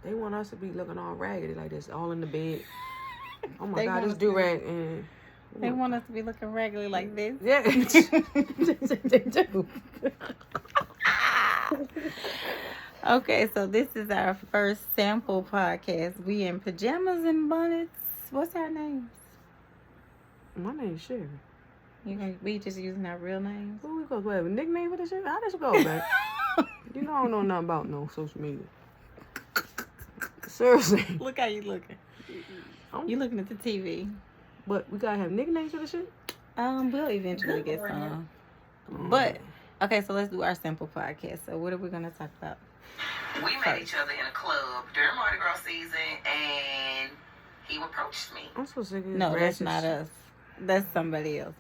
They want us to be looking all raggedy like this, all in the bed. Oh my They God, want this us to do-rag and... They want us to be looking regularly like this. Yeah. They do. Okay, so this is our first sample podcast. We in pajamas and bonnets. What's our names? My name's Sherry. We just using our real names? Who we go have a nickname for this shit? How this go, man? You know I don't know nothing about no social media. Seriously. Look how you looking. You looking at the TV. But we gotta have nicknames for this shit? We'll eventually get some. But okay, so let's do our simple podcast. So what are we gonna talk about? We met each other in a club during Mardi Gras season, and he approached me. I'm so sick of this. No, that's not us. That's somebody else.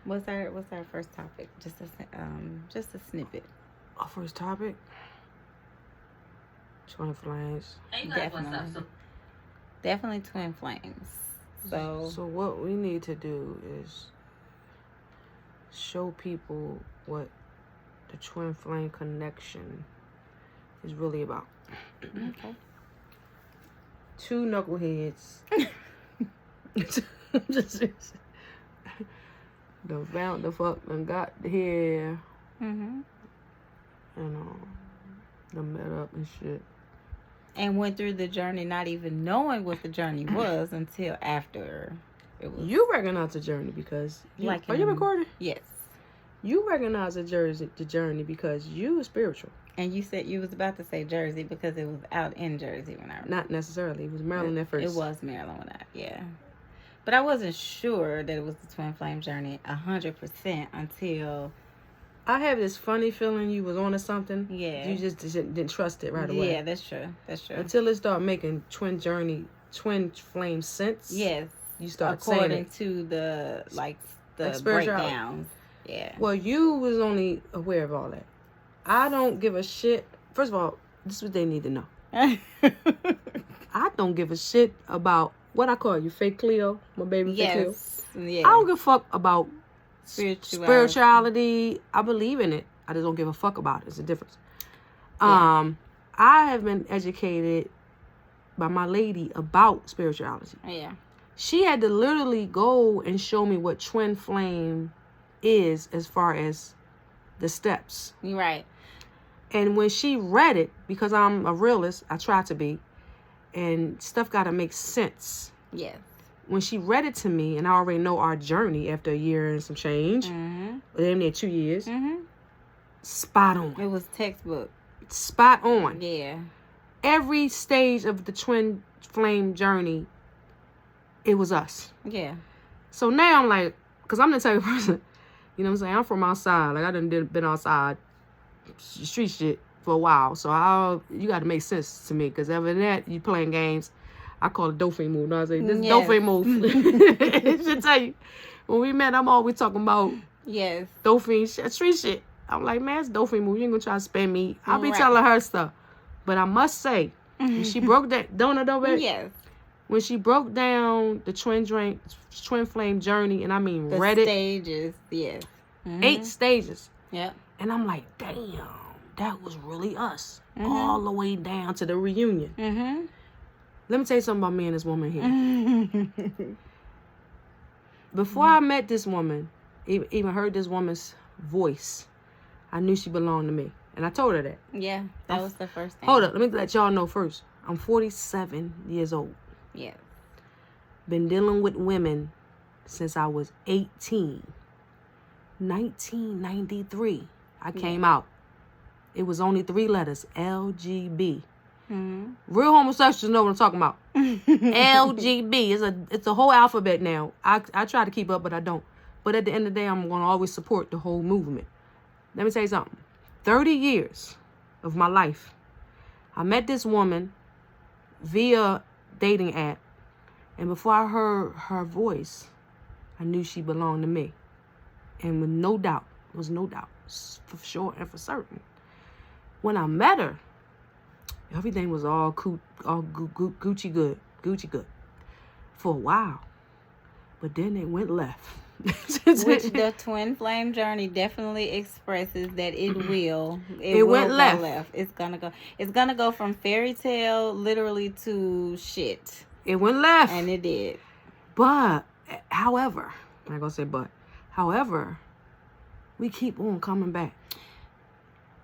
What's our first topic? Just a snippet. Our first topic? Twin flames. Definitely twin flames. So what we need to do is show people what the twin flame connection is really about. Okay. Two knuckleheads. The found the fuck and got here. Mm-hmm. And the met up and shit. And went through the journey not even knowing what the journey was until after it was. You recognize the journey because are you recording? Yes. You recognize the journey because you are spiritual. And you said you was about to say Jersey because it was out in Jersey when I remember. Not necessarily. It was Maryland at first. It was Maryland when yeah. But I wasn't sure that it was the twin flame journey 100% until I have this funny feeling you was on to something. Yeah. You just didn't trust it right away. Yeah, that's true. Until it started making twin flame sense. Yes. You start according to the breakdowns. Yeah. Well, you was only aware of all that. I don't give a shit. First of all, this is what they need to know. I don't give a shit about what I call you, fake Cleo, my baby fake Cleo. Yeah. I don't give a fuck about spirituality. I believe in it. I just don't give a fuck about it. It's a difference. I have been educated by my lady about spirituality. Yeah. She had to literally go and show me what twin flame is as far as the steps. Right. And when she read it, because I'm a realist, I try to be, and stuff got to make sense. Yes. When she read it to me, and I already know our journey after a year and some change, damn near 2 years, spot on. It was textbook. Spot on. Yeah. Every stage of the twin flame journey, it was us. Yeah. So now I'm like, because I'm the type of person, you know what I'm saying? I'm from outside. Like, I done been outside street shit for a while. So you got to make sense to me. Because other than that, you playing games. I call it Dolphin move. No, I say, this is Dolphin move. It should tell you. When we met, I'm always talking about Dolphin street shit. I'm like, man, it's Dolphin move. You ain't going to try to spam me. I'll be telling her stuff. But I must say, when she broke that, Yes. When she broke down the twin flame journey, and I mean the read stages, yes. 8 stages. Yeah. And I'm like, damn, that was really us. All the way down to the reunion. Let me tell you something about me and this woman here. Before I met this woman, even heard this woman's voice, I knew she belonged to me. And I told her that. Yeah, that was the first thing. Hold up, let me let y'all know first. I'm 47 years old. Yeah. Been dealing with women since I was 18. 1993, I came out. It was only 3 letters, LGB. Real homosexuals know what I'm talking about. LGB. It's a whole alphabet now. I try to keep up, but I don't. But at the end of the day, I'm going to always support the whole movement. Let me tell you something. 30 years of my life, I met this woman via dating app. And before I heard her voice, I knew she belonged to me. And with no doubt, for sure and for certain. When I met her, everything was all Gucci good for a while. But then it went left. Which the twin flame journey definitely expresses that it will. It will went go left. It's gonna go from fairy tale literally to shit. It went left. And it did. But, however, I'm not gonna say but. However, we keep on coming back.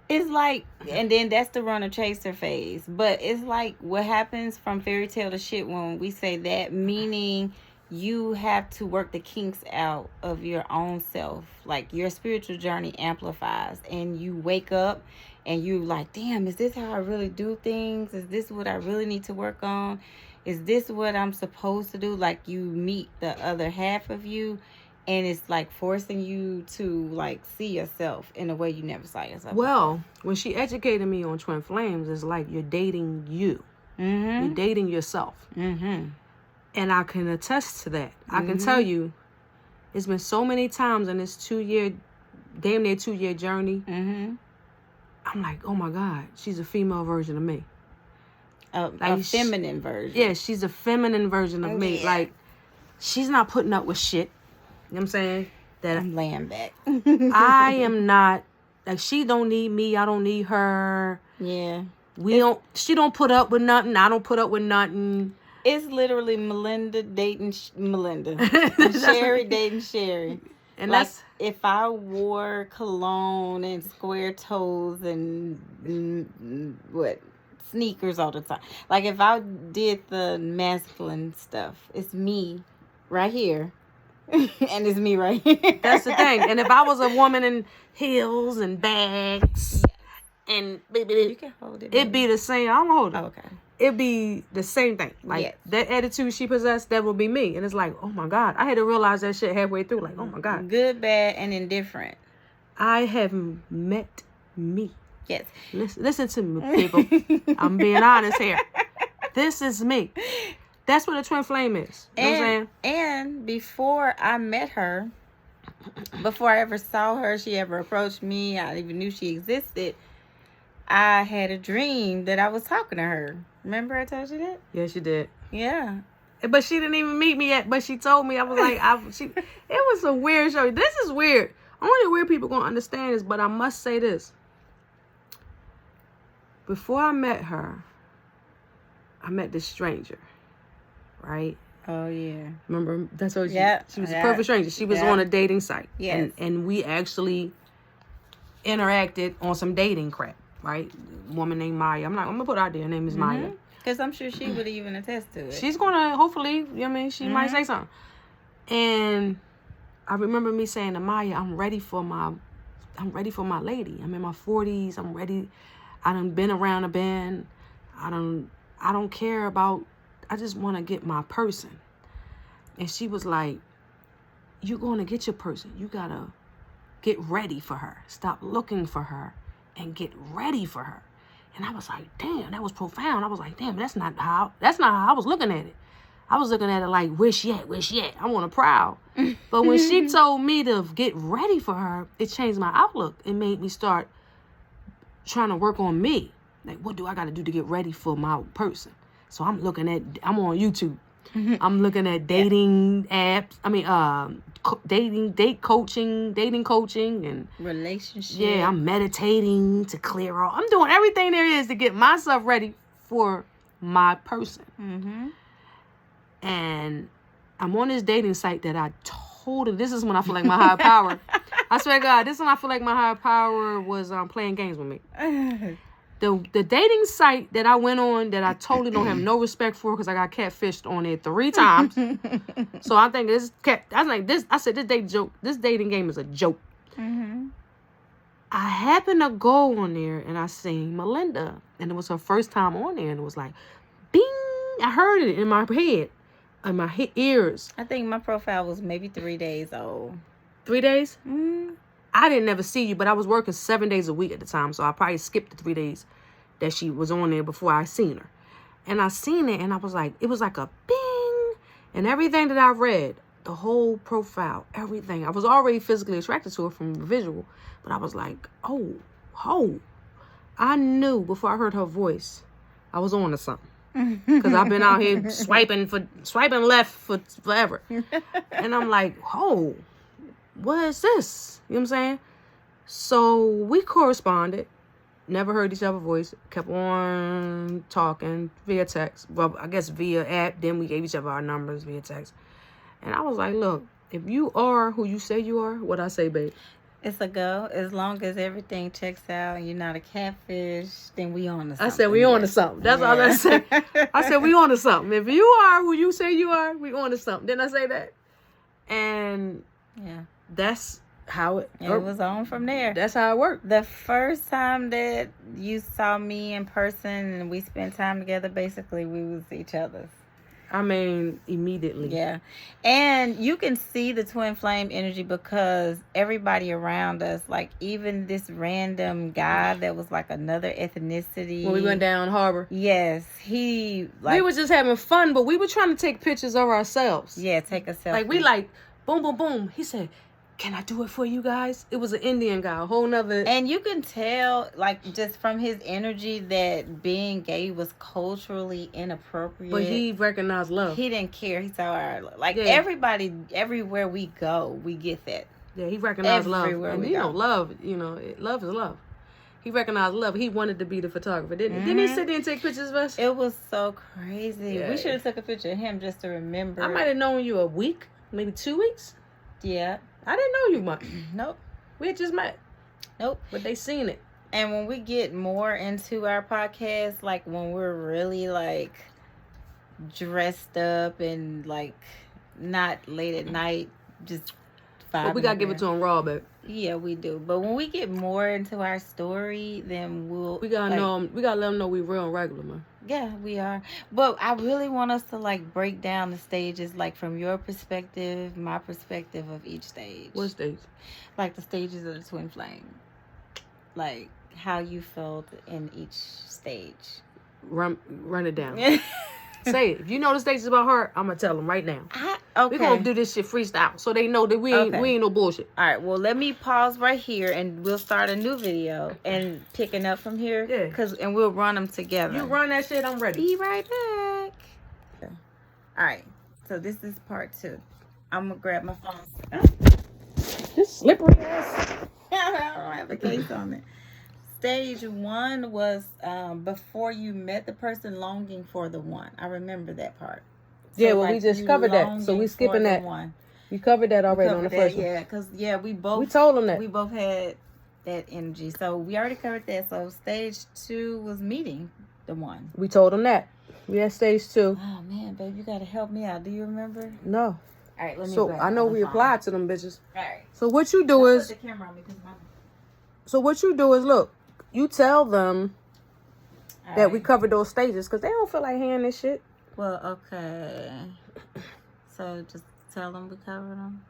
It's like, and then that's the runner chaser phase. But it's like what happens from fairy tale to shit when we say that, meaning you have to work the kinks out of your own self. Like your spiritual journey amplifies and you wake up and you like, damn, is this how I really do things? Is this what I really need to work on? Is this what I'm supposed to do? Like you meet the other half of you and it's like forcing you to like see yourself in a way you never saw yourself. Well, when she educated me on twin flames, it's like you're dating you. Mm-hmm. You're dating yourself. Mm-hmm. And I can attest to that. I can tell you, it's been so many times in this damn near 2 year journey. Mm-hmm. I'm like, oh my God, she's a female version of me. A feminine version. Yeah, she's a feminine version of me. Yeah. Like, she's not putting up with shit. You know what I'm saying? That I'm laying back. I am not, like, she don't need me. I don't need her. Yeah. She don't put up with nothing. I don't put up with nothing. It's literally Melinda dating Melinda. Sherry dating Sherry. And like, that's, if I wore cologne and square toes and sneakers all the time. Like if I did the masculine stuff, it's me right here. And it's me right here. that's the thing. And if I was a woman in heels and bags and you can hold it. it'd be the same. I don't hold it. Oh, okay. It'd be the same thing. Like, yes. That attitude she possessed, that would be me. And it's like, oh my God. I had to realize that shit halfway through. Like, oh my God. Good, bad, and indifferent. I have met me. Yes. Listen to me, people. I'm being honest here. This is me. That's what a twin flame is. You know what I'm saying? And before I met her, before I ever saw her, she ever approached me, I even knew she existed, I had a dream that I was talking to her. Remember I told you that? Yes, you did. Yeah. But she didn't even meet me yet. But she told me. I was like, it was a weird show. This is weird. Only weird people gonna understand this. But I must say this. Before I met her, I met this stranger. Right? Oh, yeah. Remember? That's what she was a Yeah. perfect stranger. She was on a dating site. Yes. And we actually interacted on some dating crap. Right? Woman named Maya. I'm gonna put it out there. Her name is Maya. Because I'm sure she would even attest to it. She's gonna hopefully, you know what I mean, she might say something. And I remember me saying to Maya, I'm ready for my lady. I'm in my 40s. I'm ready. I done been around a bend. I don't care about, I just want to get my person. And she was like, you're going to get your person. You got to get ready for her. Stop looking for her and get ready for her. And I was like, damn, that was profound. I was like, damn, that's not how I was looking at it. I was looking at it like, where she at? I want her proud. But when she told me to get ready for her, it changed my outlook. It made me start trying to work on me. Like, what do I got to do to get ready for my person? So I'm on YouTube. I'm looking at dating apps. I mean, dating coaching and relationship. Yeah, I'm meditating to clear off. I'm doing everything there is to get myself ready for my person. Mm-hmm. And I'm on this dating site that I told her, this is when I feel like my higher power. I swear to God, this is when I feel like my higher power was playing games with me. The dating site that I went on that I totally don't have no respect for because I got catfished on it 3 times. So I think this dating game is a joke. Mm-hmm. I happened to go on there and I seen Melinda, and it was her first time on there, and it was like, bing! I heard it in my head, in my ears. I think my profile was maybe 3 days old. 3 days? Mm-hmm. I didn't never see you, but I was working 7 days a week at the time, so I probably skipped the 3 days that she was on there before I seen her. And I seen it, and I was like, it was like a bing, and everything that I read, the whole profile, everything. I was already physically attracted to her from the visual, but I was like, oh, I knew before I heard her voice, I was on to something. Because I've been out here swiping left for forever. And I'm like, what is this? You know what I'm saying? So we corresponded. Never heard each other's voice. Kept on talking via text. Well, I guess via app. Then we gave each other our numbers via text. And I was like, look, if you are who you say you are, what I say, babe? It's a go. As long as everything checks out and you're not a catfish, then we on to something. I said, we on to something. That's all I said. I said, we on to something. If you are who you say you are, we on to something. Didn't I say that? And yeah, that's how it was on from there. That's how it worked. The first time that you saw me in person and we spent time together, basically we was each other's. I mean, immediately. Yeah. And you can see the twin flame energy because everybody around us, like even this random guy that was like another ethnicity. When we went down harbor. Yes. He like. We were just having fun, but we were trying to take pictures of ourselves. Yeah, take a selfie. Like we like, boom, boom, boom. He said, can I do it for you guys? It was an Indian guy, a whole nother. And you can tell, like, just from his energy that being gay was culturally inappropriate. But he recognized love. He didn't care. He said, all right, like, everybody, everywhere we go, we get that. Yeah, he recognized everywhere love. And, love, love is love. He recognized love. He wanted to be the photographer, didn't he? Didn't he sit there and take pictures of us? It was so crazy. Yeah. We should have took a picture of him just to remember. I might have known you a week, maybe 2 weeks. Yeah. I didn't know you much. Nope. We had just met. Nope. But they seen it. And when we get more into our podcast, like when we're really like dressed up and like not late at night, just But we gotta give it to them raw, babe. Yeah, we do. But when we get more into our story, then we gotta know them. We gotta let them know we real and regular, man. Yeah, we are. But I really want us to like break down the stages, like from your perspective, my perspective of each stage. What stage? Like the stages of the twin flame. Like how you felt in each stage. Run it down. Say it. If you know the stages about her, I'm gonna tell them right now. Okay. We're gonna do this shit freestyle, so they know that we ain't no bullshit. All right. Well, let me pause right here, and we'll start a new video and picking up from here. Yeah. And we'll run them together. You run that shit. I'm ready. Be right back. All right. So this is part 2. I'm gonna grab my phone. This slippery ass. I don't have a case on it. Stage 1 was before you met the person, longing for the one. I remember that part. So yeah, well, we just covered that. So we skipping that. One. We covered that already on the first one. Yeah, because we both told them that. We both had that energy. So we already covered that. So stage 2 was meeting the one. We told them that. We had stage 2. Oh man, babe, you gotta help me out. Do you remember? No. All right, let me. So I know we applied to them bitches. All right. So what you do is. Put the camera on me, So what you do is look. You tell them that we covered those stages because they don't feel like hearing this shit. Well, okay. So just tell them we covered them.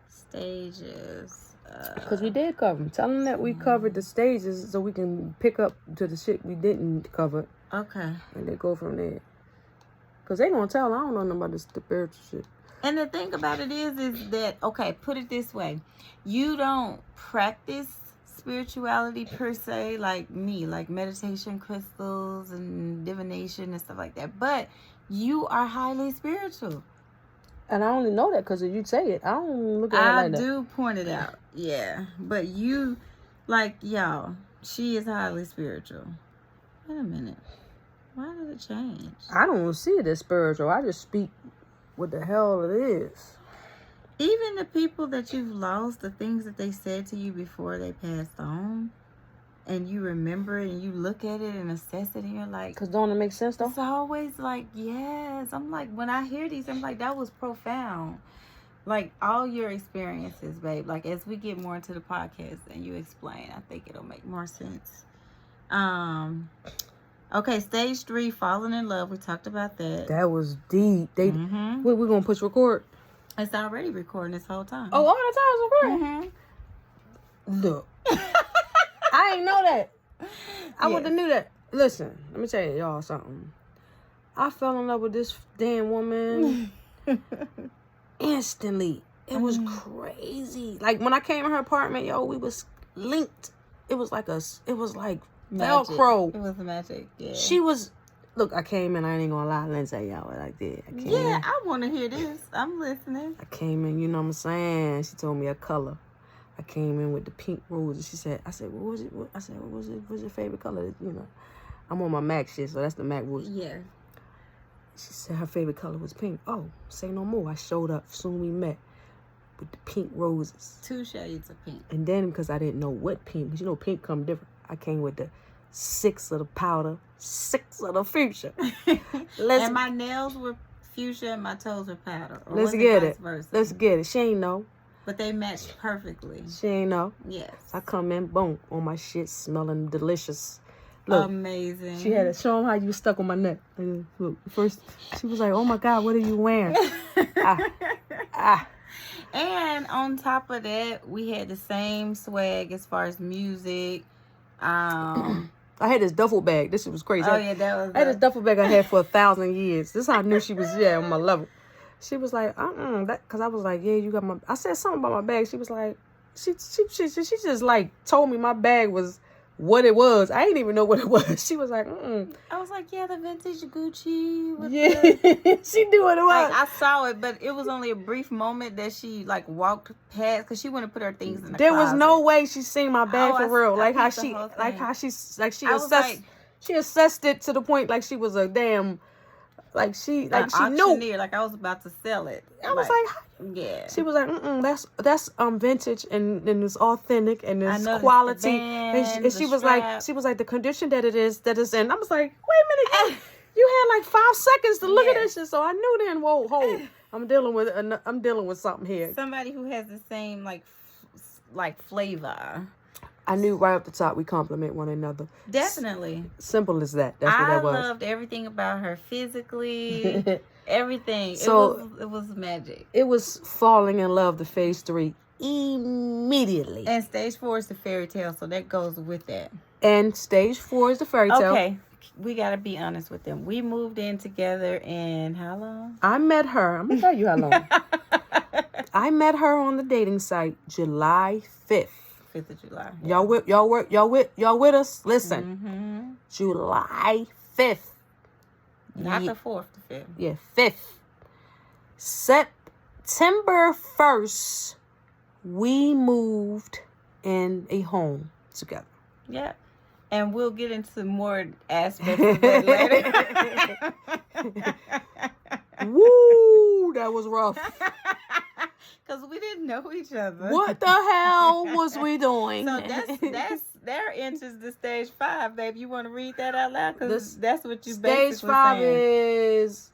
Stages. Because we did cover them. Tell them that we covered the stages so we can pick up to the shit we didn't cover. Okay. And they go from there. Because they gonna tell, I don't know nothing about this spiritual shit. And the thing about it is that, okay, put it this way. You don't practice spirituality per se like me, like meditation crystals and divination and stuff like that, but you are highly spiritual, and I only know that because you say it. I don't look at it like that. I do point it out, yeah, but you, like, y'all, she is highly spiritual. Wait a minute, why did it change? I don't see it as spiritual. I just speak what the hell it is. Even the people that you've lost, the things that they said to you before they passed on, and you remember it and you look at it and assess it and you're like... Because don't it make sense, though? It's always like, yes. I'm like, when I hear these, I'm like, that was profound. Like, all your experiences, babe. Like, as we get more into the podcast and you explain, I think it'll make more sense. Okay, stage 3, falling in love. We talked about that. That was deep. We're going to push record. It's already recording this whole time. Oh, all the time it's recording? Look. I ain't know that. I would have knew that. Listen, let me tell y'all something. I fell in love with this damn woman instantly. It was crazy. Like, when I came in her apartment, we was linked. It was like magic. Velcro. It was magic, yeah. She was Look, I came in. I ain't gonna lie. Let's tell y'all what I did. I came in. I want to hear this. I'm listening. I came in. You know what I'm saying? She told me a color. I came in with the pink roses. She said, I said, what was it? I said, what was it? What's your favorite color? You know, I'm on my MAC shit, so that's the MAC rose. Yeah. She said her favorite color was pink. Oh, say no more. I showed up. Soon we met with the pink roses. 2 shades of pink. And then, because I didn't know what pink, because you know pink come different, I came with the 6 of the powder, 6 of the fuchsia. And my nails were fuchsia and my toes were powder. Or Let's was get vice it. versa? Let's get it. She ain't know. But they matched perfectly. She ain't know. Yes. I come in, boom, on my shit, smelling delicious. Look, amazing. she had to show him how you stuck on my neck. And look, first, she was like, oh my God, what are you wearing? And on top of that, we had the same swag as far as music. I had this duffel bag. This shit was crazy. Oh, yeah, that was... I had this duffel bag I had for 1,000 years. This is how I knew she was, on my level. She was like, because I was like, yeah, you got my... I said something about my bag. She was like, she just like told me my bag was what it was. I didn't even know what it was. She was like, I was like, yeah, the vintage Gucci. She knew what it was. Like, I saw it, but it was only a brief moment that she like walked past because she wouldn't put her things in the There closet. was no way she seen my bag for real. I She was assessed. She assessed it to the point like she was a damn. Like she knew. Like I was about to sell it. I was like, yeah. She was like, that's vintage and it's authentic and it's quality. And she was like, the condition that it is in. I was like, wait a minute, you had like 5 seconds to look at this shit. So I knew then, whoa, I'm dealing with something here. Somebody who has the same like flavor. I knew right off the top we compliment one another. Definitely. Simple as that. That's what that was. I loved everything about her physically. Everything. So it was magic. It was falling in love to phase 3 immediately. And stage 4 is the fairy tale, so that goes with that. And stage 4 is the fairy tale. Okay. We got to be honest with them. We moved in together in how long? I met her. I'm going to tell you how long. I met her on the dating site July 5th. 5th of July. Yeah. Y'all with us? Listen. Mm-hmm. July 5th. Not the 4th, the 5th. Yeah, 5th. September 1st, we moved in a home together. Yeah. And we'll get into more aspects of that later. Woo, that was rough. Because we didn't know each other. What the hell was we doing? So that's their enters to stage 5, babe. You want to read that out loud? Because that's what you basically stage 5 saying. Is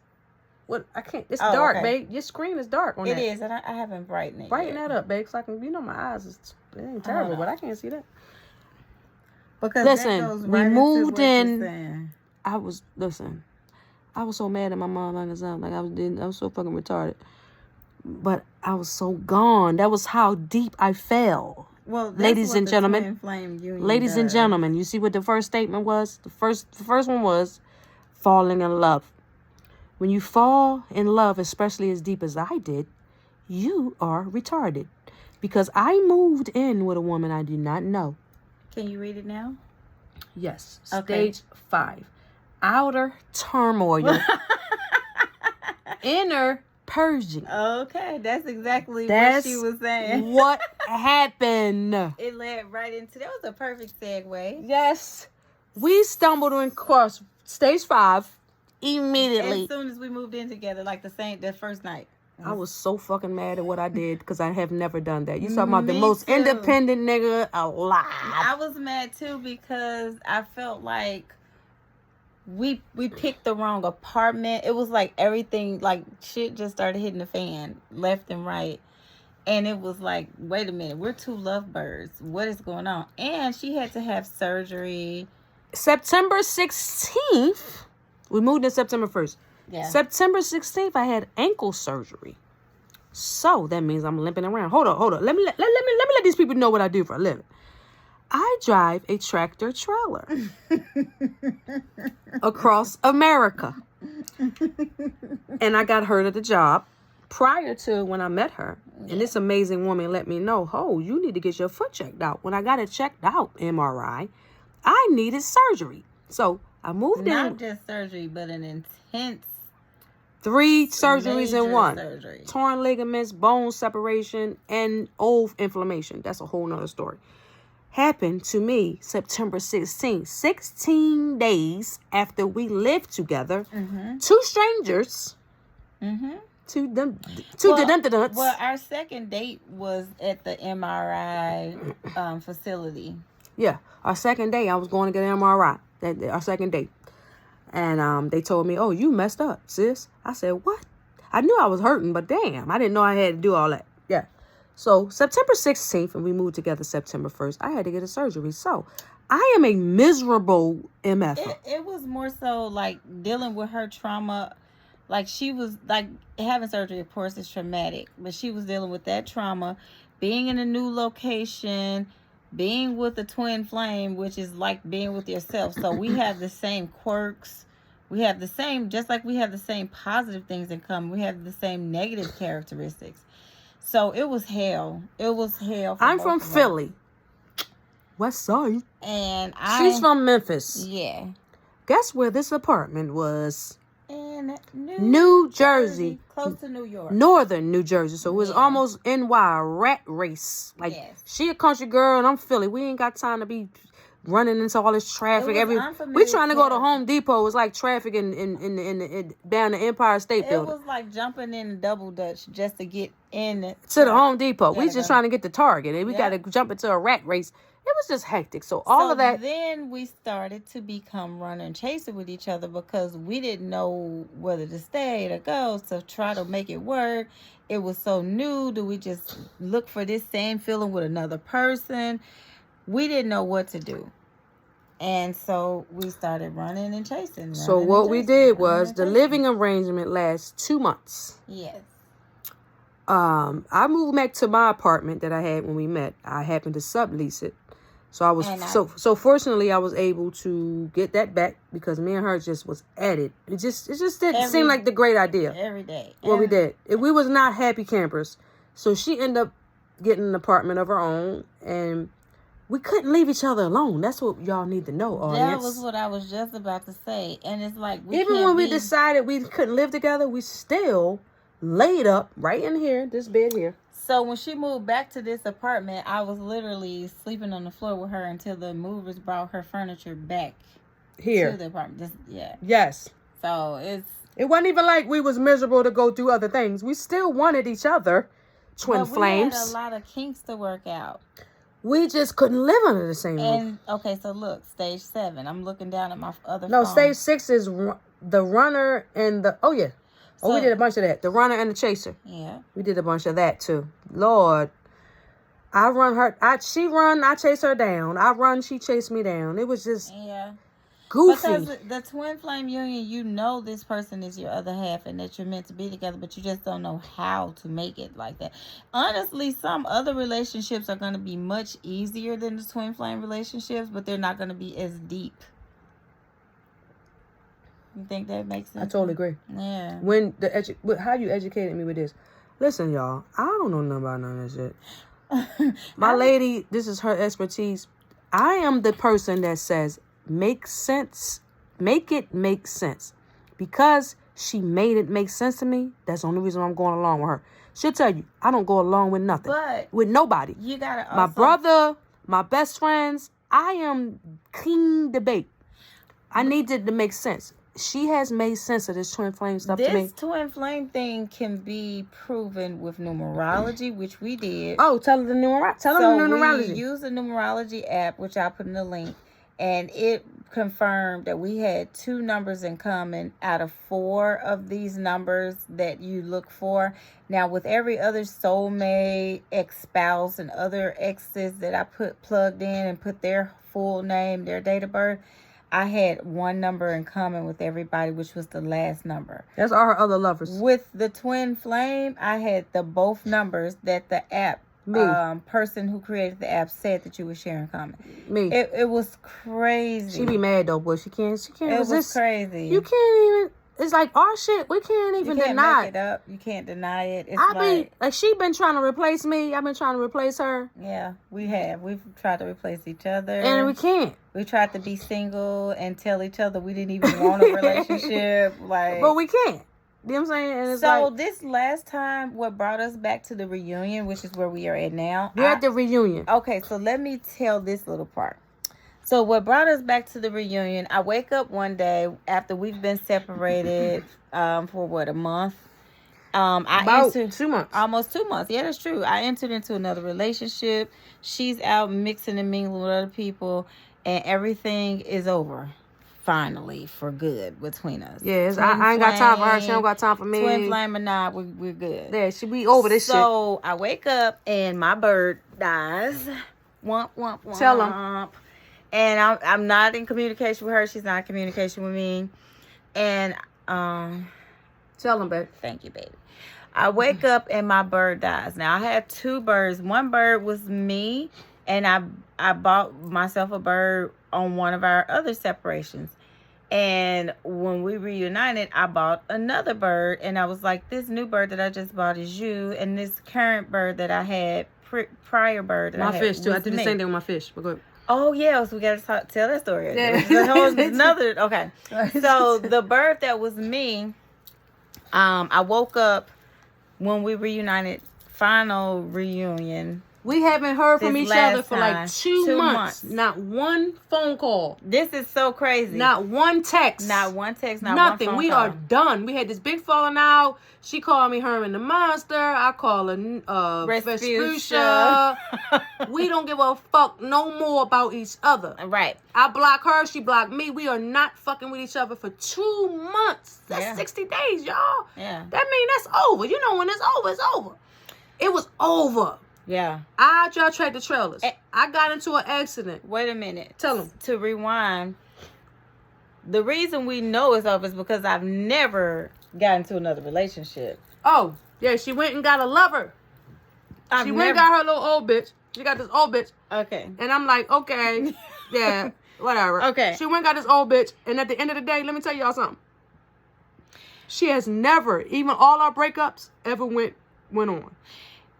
what I can't. It's dark, okay. babe. Your screen is dark on it that. It is, and I haven't brightened it. Brighten that up, babe. So I can. My eyes is it ain't terrible, but I can't see that. Because listen, that goes right we moved in. I was so mad at my mom. Like I was so fucking retarded. But I was so gone. That was how deep I fell. Well, ladies and gentlemen, and gentlemen, you see what the first statement was? The first one was falling in love. When you fall in love, especially as deep as I did, you are retarded. Because I moved in with a woman I do not know. Can you read it now? Yes. Okay. Stage 5. Outer turmoil. Inner purging. Okay, that's exactly what she was saying. What happened? It led right into that was a perfect segue. Yes. We stumbled across stage 5 immediately. As soon as we moved in together, like the first night. I was so fucking mad at what I did because I have never done that. You talking about the most independent nigga alive. I was mad too because I felt like we picked the wrong apartment. It was like everything, like shit just started hitting the fan left and right. And it was like, wait a minute, we're 2 lovebirds. What is going on? And she had to have surgery. September 16th, we moved in September 1st. Yeah. September 16th, I had ankle surgery. So that means I'm limping around. Hold on. Let me let these people know what I do for a living. I drive a tractor trailer across America. And I got hurt at the job prior to when I met her. And this amazing woman let me know, you need to get your foot checked out. When I got it checked out, MRI, I needed surgery. So I moved Not in. just surgery, but an intense 3 surgeries in major one. surgery. Torn ligaments, bone separation, and old inflammation. That's a whole nother story. Happened to me September 16th. 16 days after we lived together. Mm-hmm. 2 strangers. Mm-hmm. Well, our second date was at the MRI facility. Yeah, our second day, I was going to get an MRI. Our second date. And they told me, oh, you messed up, sis. I said, what? I knew I was hurting, but damn, I didn't know I had to do all that. Yeah. So September 16th, and we moved together September 1st, I had to get a surgery. So I am a miserable MF. It was more so like dealing with her trauma. Like she was like having surgery, of course, is traumatic, but she was dealing with that trauma, being in a new location, being with a twin flame, which is like being with yourself. So we have the same quirks. We have the same, just like we have the same positive things in common, we have the same negative characteristics. So it was hell. It was hell. I'm from Philly. West Side. And she's from Memphis. Yeah. Guess where this apartment was? In New Jersey. Close to New York. Northern New Jersey. So it was almost NY, rat race. Like, she a country girl and I'm Philly. We ain't got time to be running into all this traffic. We trying to go to Home Depot. It's like traffic in down the Empire State Building. It was like jumping in double Dutch just to get in to the Home Depot. We just trying to get to Target and we got to jump into a rat race. It was just hectic. So all of that. Then we started to become runner and chaser with each other because we didn't know whether to stay or go. So try to make it work. It was so new. Do we just look for this same feeling with another person? We didn't know what to do. And so we started running and chasing. So what we did was the living arrangement lasts 2 months. Yes. I moved back to my apartment that I had when we met. I happened to sublease it. So I was so fortunately I was able to get that back because me and her just was at it. It just didn't seem like the great idea. Every day. What we did. We was not happy campers. So she ended up getting an apartment of her own and we couldn't leave each other alone. That's what y'all need to know, audience. That was what I was just about to say. And it's like even when we decided we couldn't live together, we still laid up right in here, this bed here. So when she moved back to this apartment, I was literally sleeping on the floor with her until the movers brought her furniture back here to the apartment. Yes. So it wasn't even like we was miserable to go through other things. We still wanted each other, twin flames. We had a lot of kinks to work out. We just couldn't live under the same roof. And okay, so look, stage 7. I'm looking down at my other phone. No, stage 6 is the runner and the we did a bunch of that. The runner and the chaser. Yeah. We did a bunch of that too. Lord. I run her. She run. I chase her down. I run. She chase me down. It was just goofy. Because the twin flame union, you know this person is your other half and that you're meant to be together, but you just don't know how to make it like that. Honestly, some other relationships are going to be much easier than the twin flame relationships, but they're not going to be as deep. You think that makes sense? I totally agree. Yeah. When how you educated me with this. Listen, y'all. I don't know nothing about none of this shit. My lady, this is her expertise. I am the person that says, make sense. Make it make sense. Because she made it make sense to me, that's the only reason I'm going along with her. She'll tell you, I don't go along with nothing. But with nobody. You gotta also... My brother, my best friends, I am clean debate. I need it to make sense. She has made sense of this twin flame stuff to me. This twin flame thing can be proven with numerology, which we did. Oh, tell them the numerology. We used the numerology app, which I'll put in the link, and it confirmed that we had 2 numbers in common out of 4 of these numbers that you look for. Now, with every other soulmate, ex-spouse, and other exes that I plugged in and put their full name, their date of birth, I had 1 number in common with everybody, which was the last number. That's all her other lovers. With the twin flame, I had both numbers that the app person who created the app said that you would share in common. Me. It was crazy. She be mad though, boy. She can't resist. It was crazy. You can't even. it's like our shit. We can't even you can't deny make it up. You can't deny it. It's like she been trying to replace me. I've been trying to replace her. Yeah, we have. We've tried to replace each other, and we can't. We tried to be single and tell each other we didn't even want a relationship. Like, but we can't. You know what I'm saying? And it's so like, this last time, what brought us back to the reunion, which is where we are at now. We're at the reunion. Okay, so let me tell this little part. So what brought us back to the reunion, I wake up one day after we've been separated for what, a month? About 2 months. Almost 2 months. Yeah, that's true. I entered into another relationship. She's out mixing and mingling with other people, and everything is over. Finally, for good between us. Yes, I ain't got time for her. She don't got time for me. Twin flame or not, we're good. Yeah, she be over this shit. So I wake up and my bird dies. Womp womp womp. Tell him. And I'm not in communication with her. She's not in communication with me. And tell him, babe. Thank you, baby. I wake up and my bird dies. Now I had 2 birds. One bird was me, and I bought myself a bird on one of our other separations. And when we reunited, I bought another bird, and I was like, this new bird that I just bought is you, and this current bird that I had, prior bird that my I had fish too. I was did the me. same thing with my fish. But go ahead. Oh yeah, so we gotta tell that story. Yeah. Another okay. So the bird that was me, I woke up when we reunited, final reunion. We haven't heard from This each other last for like time. 2 2 months. months. Not one phone call. This is so crazy. Not one text. Not one text. Not nothing. One phone we call. are done. We had this big falling out. She called me Herman the Monster. I call her Vespucia. We don't give a fuck no more about each other. Right. I block her. She blocked me. We are not fucking with each other for 2 months. That's 60 days, y'all. Yeah. That means that's over. You know when it's over, it's over. It was over. Yeah. I tracked the trailers. I got into an accident. Wait a minute. Tell them. To rewind. The reason we know it's over is because I've never gotten into another relationship. Oh, yeah, she went and got a lover. She went and got her little old bitch. She got this old bitch. Okay. And I'm like, okay, yeah, whatever. Okay. She went and got this old bitch. And at the end of the day, let me tell y'all something. She has never, even all our breakups, ever went on.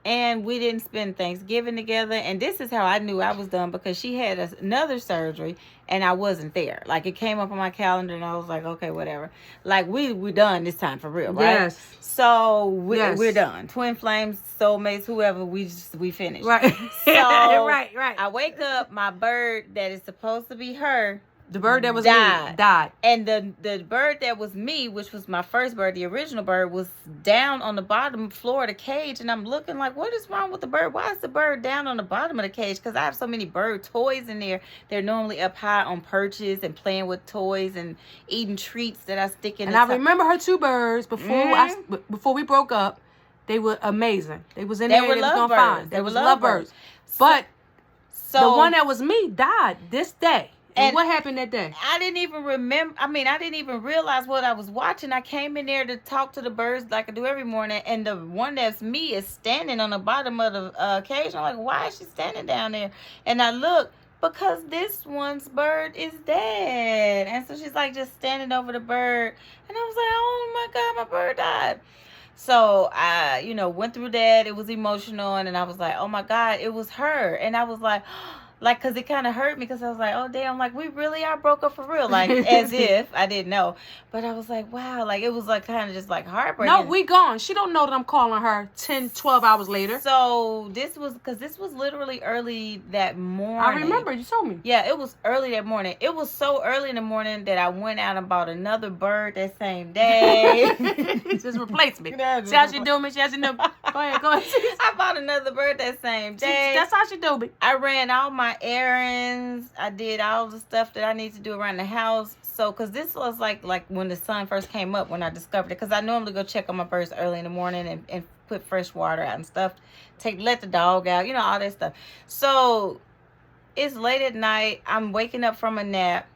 And we didn't spend Thanksgiving together. And this is how I knew I was done, because she had another surgery and I wasn't there. Like, it came up on my calendar and I was like, okay, whatever. Like, we're done this time for real, right? Yes. So we're done. Twin flames, soulmates, whoever, we finished. Right. So right. I wake up, my bird that is supposed to be her, The bird that was died. me died. And the bird that was me, which was my first bird, the original bird, was down on the bottom floor of the cage. And I'm looking like, what is wrong with the bird? Why is the bird down on the bottom of the cage? Because I have so many bird toys in there. They're normally up high on perches and playing with toys and eating treats that I stick in. And I remember her 2 birds before we broke up. They were amazing. They was in there. They was gonna find. They was lovebirds. But the one that was me died this day. And what happened that day? I didn't even remember. I didn't even realize what I was watching. I came in there to talk to the birds like I do every morning. And the one that's me is standing on the bottom of the cage. I'm like, why is she standing down there? And I look, because this one's bird is dead. And so she's like just standing over the bird. And I was like, oh my God, my bird died. So I, went through that. It was emotional. And then I was like, oh my God, it was her. And I was like, like, because it kind of hurt me, because I was like, oh, damn, like, we really are broke up for real. Like, as if I didn't know. But I was like, wow, like, it was, like, kind of just, like, heartbreaking. No, we gone. She don't know that I'm calling her 10, 12 hours later. So, this was literally early that morning. I remember, you told me. Yeah, it was early that morning. It was so early in the morning that I went out and bought another bird that same day. Just replace me. See how she do me? She has to know. Go ahead. I bought another bird that same day. That's how she do me. I ran all my errands. I did all the stuff that I need to do around the house. So, because this was like when the sun first came up, when I discovered it. Because I normally go check on my birds early in the morning and put fresh water out and stuff. Let the dog out, all that stuff. So, it's late at night. I'm waking up from a nap.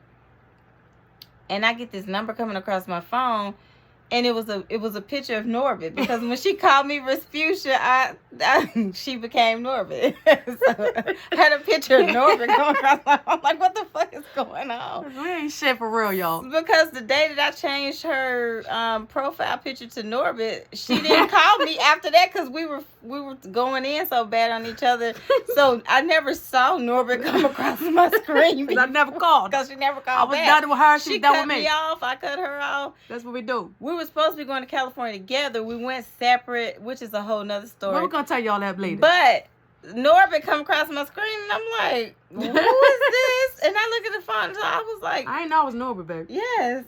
And I get this number coming across my phone. And it was a picture of Norbit, because when she called me Rasputia, she became Norbit. So I had a picture of Norbit going around. I'm like, what the fuck is going on? We ain't shit for real, y'all. Because the day that I changed her profile picture to Norbit, she didn't call me after that, because we were going in so bad on each other. So I never saw Norbit come across my screen. Because I never called. Because she never called back. I was done with her. She done with me. She cut me off. I cut her off. That's what we do. We were supposed to be going to California together. We went separate, which is a whole nother story. Well, we're going to tell y'all that later. But Norbit come across my screen, and I'm like, who is this? And I look at the phone, so I was like, I didn't know it was Norbit, baby. Yes.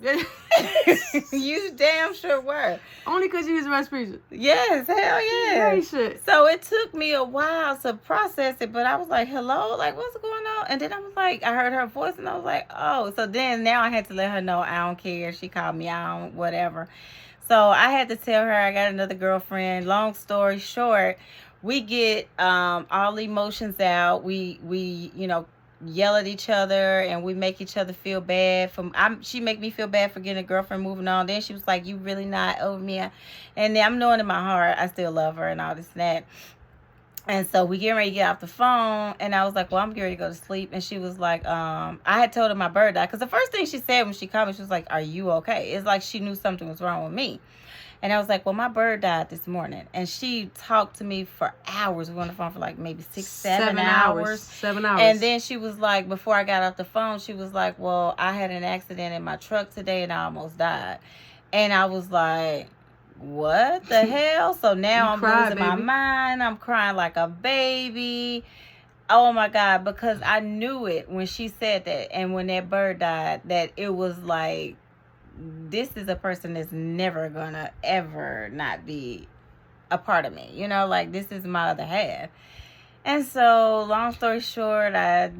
You damn sure were. Only because you was a Rasputia. Yes, hell yeah. Great shit. So it took me a while to process it, but I was like, hello? Like, what's going on? And then I was like, I heard her voice, and I was like, oh. So then now I had to let her know I don't care. She called me out, whatever. So I had to tell her I got another girlfriend. Long story short, we get all emotions out. We yell at each other, and we make each other feel bad. She make me feel bad for getting a girlfriend, moving on. Then she was like, you really not over me? And then I'm knowing in my heart I still love her and all this and that. And so we get ready to get off the phone, and I was like, well, I'm getting ready to go to sleep. And she was like, I had told her my bird died. Because the first thing she said when she called me, she was like, are you okay? It's like she knew something was wrong with me. And I was like, well, my bird died this morning. And she talked to me for hours. We were on the phone for like maybe 7 hours. 7 hours. And then she was like, before I got off the phone, she was like, well, I had an accident in my truck today and I almost died. And I was like, what the hell? So now I'm losing my mind. I'm crying like a baby. Oh my God. Because I knew it when she said that. And when that bird died, that it was like, this is a person that's never gonna ever not be a part of me. You know, like, this is my other half. And so, long story short, I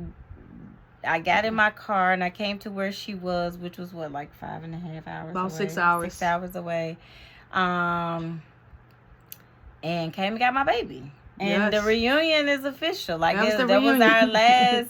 got in my car and I came to where she was, which was what, like 5.5 hours About away? 6 hours. 6 hours away. And came and got my baby. And the reunion is official. Like, that was our last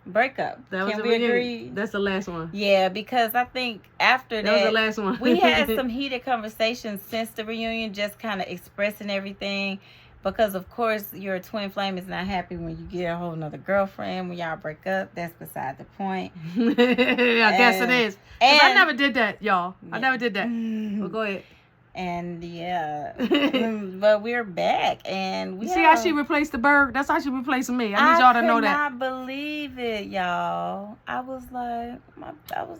breakup. Can we agree? That's the last one. Yeah, because I think after that was the last one. We had some heated conversations since the reunion, just kind of expressing everything. Because of course your twin flame is not happy when you get a whole nother girlfriend. When y'all break up, that's beside the point. I guess it is. And I never did that, y'all. I never did that. Well, go ahead. And yeah, but we're back, and we see how she replaced the bird. That's how she replacing me. I need y'all to know that. I could not believe it, y'all. I was like,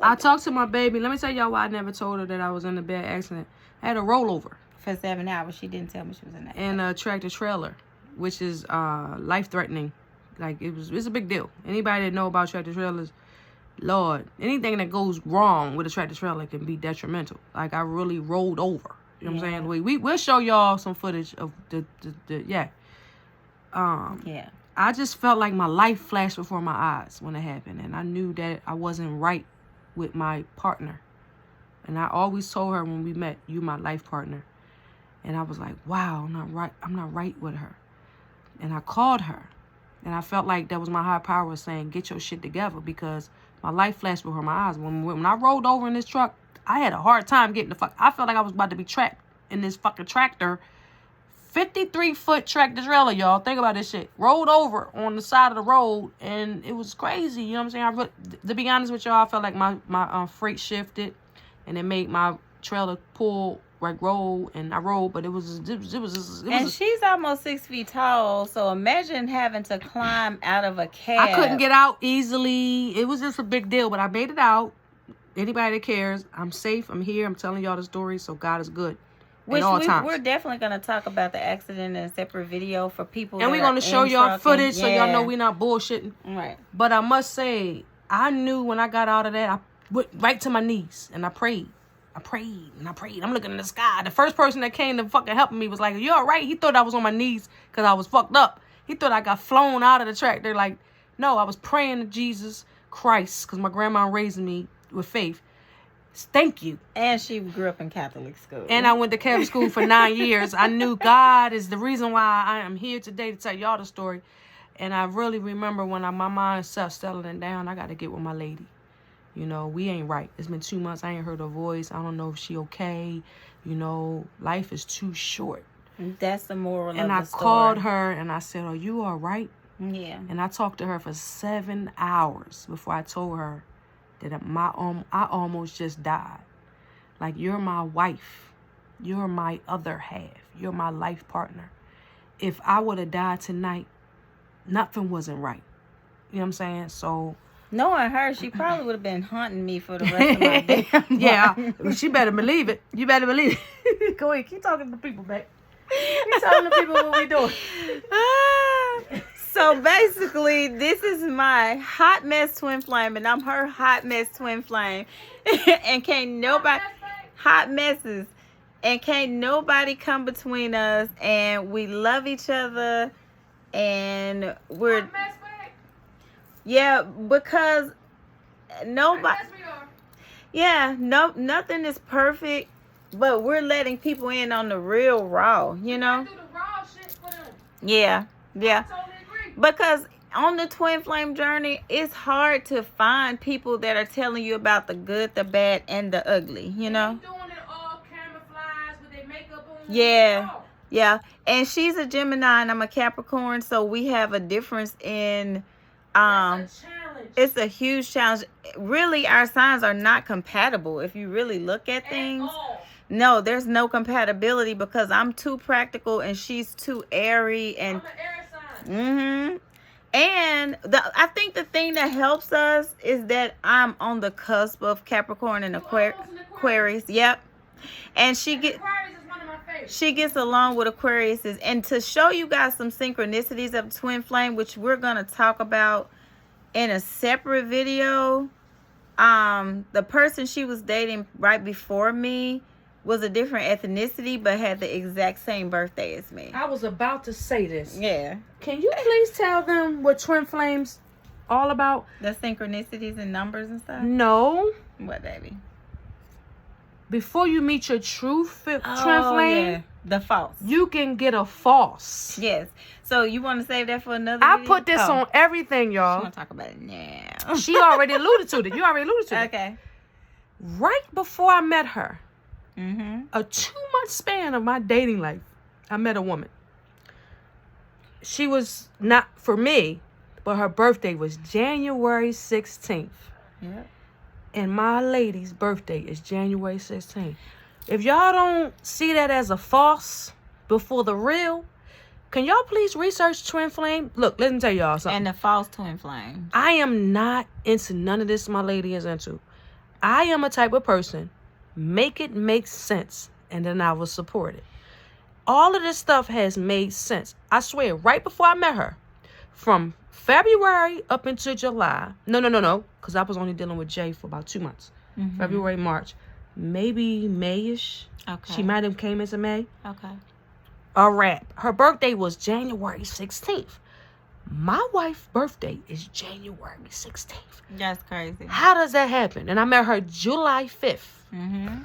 I talked to my baby. Let me tell y'all why I never told her that I was in a bad accident. I had a rollover for 7 hours. She didn't tell me she was in that. And a tractor trailer, which is life threatening. Like, it's a big deal. Anybody that know about tractor trailers, Lord, anything that goes wrong with a tractor trailer can be detrimental. Like, I really rolled over. You know what I'm saying? We'll show y'all some footage of the I just felt like my life flashed before my eyes when it happened. And I knew that I wasn't right with my partner. And I always told her when we met, you my life partner. And I was like, wow, I'm not right with her. And I called her. And I felt like that was my high power saying, get your shit together, because my life flashed before my eyes. When I rolled over in this truck, I had a hard time getting the fuck. I felt like I was about to be trapped in this fucking tractor. 53-foot tractor trailer, y'all. Think about this shit. Rolled over on the side of the road, and it was crazy. You know what I'm saying? To be honest with y'all, I felt like my freight shifted, and it made my trailer pull, like, roll, and I rolled, but it was. And she's almost 6 feet tall, so imagine having to climb out of a cab. I couldn't get out easily. It was just a big deal, but I made it out. Anybody that cares, I'm safe. I'm here. I'm telling y'all the story, so God is good. Which we're definitely going to talk about the accident in a separate video for people. And we're going to show y'all footage so y'all know we're not bullshitting. Right. But I must say, I knew when I got out of that, I went right to my knees and I prayed. I prayed. I'm looking in the sky. The first person that came to fucking help me was like, you all right? He thought I was on my knees because I was fucked up. He thought I got flown out of the tractor. Like, no, I was praying to Jesus Christ because my grandma raised me with faith. Thank you. And she grew up in Catholic school. And I went to Catholic school for 9 years. I knew God is the reason why I am here today to tell y'all the story. And I really remember when my mind started settling down, I got to get with my lady. You know, we ain't right. It's been 2 months. I ain't heard her voice. I don't know if she okay. You know, life is too short. That's the moral of the story. And I called her and I said, are you all right? Yeah. And I talked to her for 7 hours before I told her that I almost just died. Like, you're my wife. You're my other half. You're my life partner. If I would have died tonight, nothing wasn't right. You know what I'm saying? So, knowing her, she probably would have been hunting me for the rest of my damn life. Yeah, she better believe it. You better believe it. Go ahead, keep talking to people, back. Keep telling the people what we doing. So basically, this is my hot mess twin flame, and I'm her hot mess twin flame. And can't nobody... Hot messes. And can't nobody come between us. And we love each other. And we're... Yeah, because nobody... Yeah, nothing is perfect. But we're letting people in on the real raw, you know? Yeah, yeah. Because on the twin flame journey, it's hard to find people that are telling you about the good, the bad, and the ugly, you know? Doing it all camouflage with their makeup on. Yeah, yeah. And she's a Gemini and I'm a Capricorn, so we have a difference in... It's a huge challenge. Really, our signs are not compatible if you really look at things. No, there's no compatibility because I'm too practical and she's too airy. And I'm an air sign. And I think the thing that helps us is that I'm on the cusp of Capricorn and Aquarius. Yep. And she gets along with Aquariuses. And to show you guys some synchronicities of twin flame, which we're going to talk about in a separate video, the person she was dating right before me was a different ethnicity but had the exact same birthday as me. I was about to say this. Yeah. Can you please tell them what twin flames all about? The synchronicities and numbers and stuff? No. What, baby? Before you meet your true twin flame, yeah. The false. you can get a false. Yes. So you want to save that for another I video? put this on everything, I y'all. want to talk about it now. She already alluded to it. You already alluded to it. Okay. Right before I met her, Mm-hmm. a 2-month span of my dating life, I met a woman. She was not for me, but her birthday was January 16th. Yep. And my lady's birthday is January 16th. If y'all don't see that as a false before the real, can y'all please research twin flame? Look, let me tell y'all something. And the false twin flame. I am not into none of this my lady is into. I am a type of person, make it make sense, and then I will support it. All of this stuff has made sense. I swear, right before I met her, from February up into July, no, because I was only dealing with Jay for about 2 months. Mm-hmm. February, March, maybe Mayish. Okay. She might have came into May. Okay. A wrap. Her birthday was January 16th. My wife's birthday is January 16th. That's crazy. How does that happen? And I met her July 5th. Mm-hmm.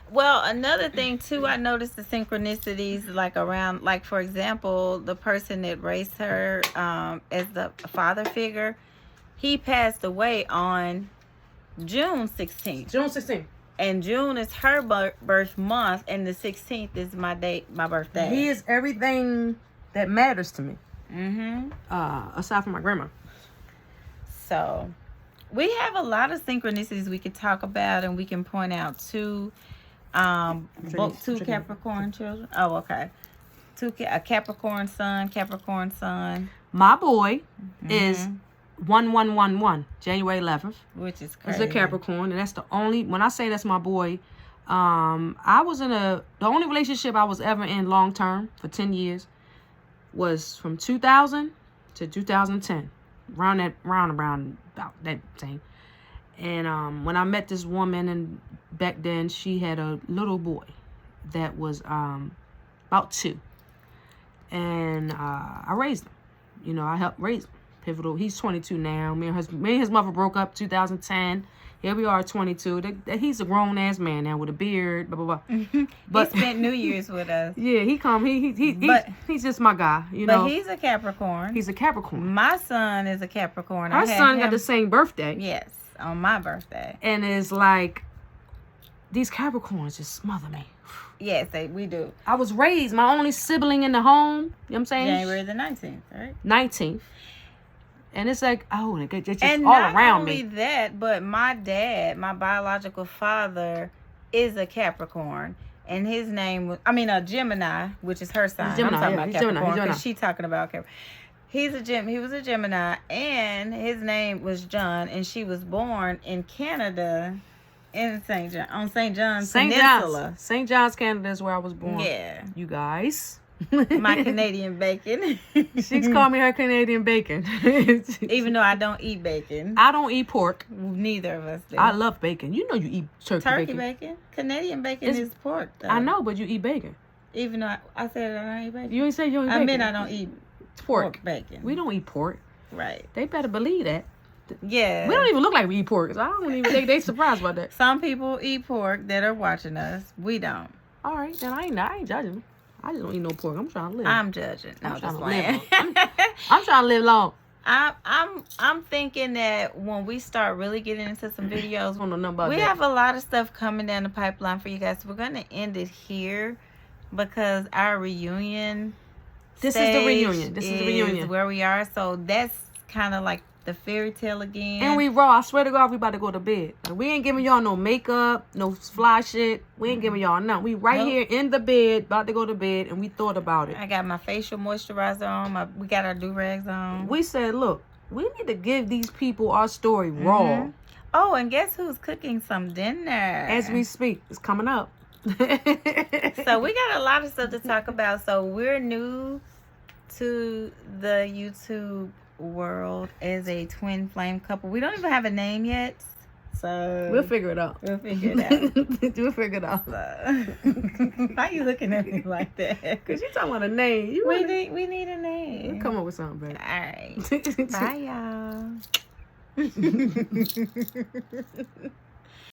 Well, another thing too, I noticed the synchronicities like around, like for example, the person that raised her as the father figure, he passed away on June 16th. June 16th. And June is her birth month, and the 16th is my birthday. He is everything that matters to me. Mm-hmm. Aside from my grandma. So, we have a lot of synchronicities we could talk about, and we can point out two Capricorn children. Oh, okay. A Capricorn sun. My boy is 1111, January 11th. Which is crazy. It's a Capricorn, and that's the only, when I say that's my boy, I was in the only relationship I was ever in long term for 10 years was from 2000 to 2010. Round about that same. And when I met this woman, and back then she had a little boy that was about 2. And I raised him. You know, I helped raise him. Pivotal. He's 22 now. Me and his mother broke up 2010. Here we are, 22. He's a grown ass man now with a beard. Blah blah blah. But he spent New Year's with us. Yeah, he's just my guy. You know. But he's a Capricorn. He's a Capricorn. My son is a Capricorn. Our son got the same birthday. Yes, on my birthday. And it's like, these Capricorns just smother me. Yes, we do. I was raised, my only sibling in the home, you know what I'm saying? January the 19th, right? 19th. And it's like, oh, it's just and all not around only me. that, but my dad, my biological father, is a Capricorn. And his name was, a Gemini, which is her sign. Gemini, I'm talking about Capricorn Gemini. because she talking about Capricorn. He was a Gemini, and his name was John, and she was born in Canada, in St. John's Peninsula. St. John's, Canada is where I was born. Yeah. You guys. My Canadian bacon. She's called me her Canadian bacon. Even though I don't eat bacon. I don't eat pork. Neither of us do. I love bacon. You know you eat turkey bacon. Canadian bacon is pork, though. I know, but you eat bacon. Even though I said I don't eat bacon. You ain't say you don't eat bacon. I meant I don't eat pork bacon. We don't eat pork. Right. They better believe that. Yeah. We don't even look like we eat pork. So I don't even think they surprised about that. Some people eat pork that are watching us. We don't. All right, then I ain't judging. I just don't eat no pork. I'm trying to live. I'm judging. I'm just trying to live. I'm trying to live long. I'm thinking that when we start really getting into some videos, I don't know nothing about we that. have a lot of stuff coming down the pipeline for you guys. We're gonna end it here because our reunion. This is the reunion. This is the reunion where we are. So that's kind of like the fairy tale again. And we raw. I swear to God, we about to go to bed. Like, we ain't giving y'all no makeup, no fly shit. We ain't giving y'all nothing. We right here in the bed, about to go to bed, and we thought about it. I got my facial moisturizer on. We got our do-rags on. We said, look, we need to give these people our story raw. Oh, and guess who's cooking some dinner? As we speak. It's coming up. So we got a lot of stuff to talk about. So we're new to the YouTube world as a twin flame couple. We don't even have a name yet, so we'll figure it out. We'll figure it out. We'll figure it out. Why you looking at me like that? Because you talking about a name. We need a name. We'll come up with something, baby. All right. Bye, y'all.